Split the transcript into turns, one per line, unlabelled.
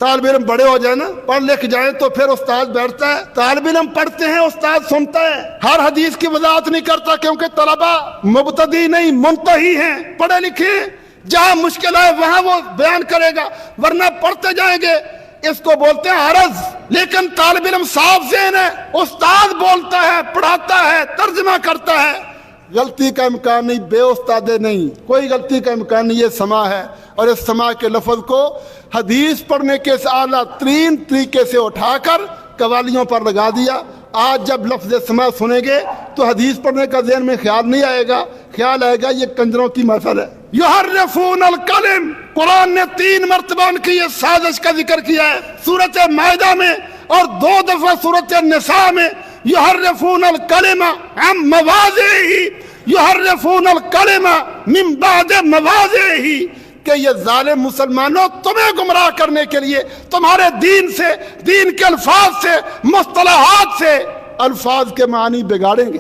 طالب علم بڑے ہو جائیں نا، پڑھ لکھ جائیں تو پھر استاد بیٹھتا ہے، طالب علم پڑھتے ہیں، استاد سنتا ہے، ہر حدیث کی وضاحت نہیں کرتا کیونکہ طلبہ مبتدی نہیں منتہی ہیں، پڑھے لکھے، جہاں مشکل ہے وہاں وہ بیان کرے گا، ورنہ پڑھتے جائیں گے، اس کو بولتے ہیں عرض۔ لیکن طالب علم صاف ذہن ہے، استاد بولتا ہے، پڑھاتا ہے، ترجمہ کرتا ہے، غلطی کا امکان نہیں، بے استادے نہیں، کوئی غلطی کا امکان نہیں، یہ سما ہے۔ اور اس سما کے لفظ کو حدیث پڑھنے کے اعلیٰ ترین طریقے سے اٹھا کر قوالیوں پر لگا دیا۔ آج جب لفظ سما سنیں گے تو حدیث پڑھنے کا ذہن میں خیال نہیں آئے گا، خیال آئے گا یہ کنجروں کی محفل ہے۔ یحرفون الکلم، قرآن نے 3 مرتبہ ان کی یہ سازش کا ذکر کیا ہے، سورۃ مائدہ میں اور 2 دفعہ سورۃ النساء میں۔ یحرفون الکلم عن مواضعہ، یحرفون الکلم من بعد مواضعہ، کہ یہ ظالم مسلمانوں تمہیں گمراہ کرنے کے لیے تمہارے دین سے، دین کے الفاظ سے، مصطلحات سے الفاظ کے معنی بگاڑیں گے۔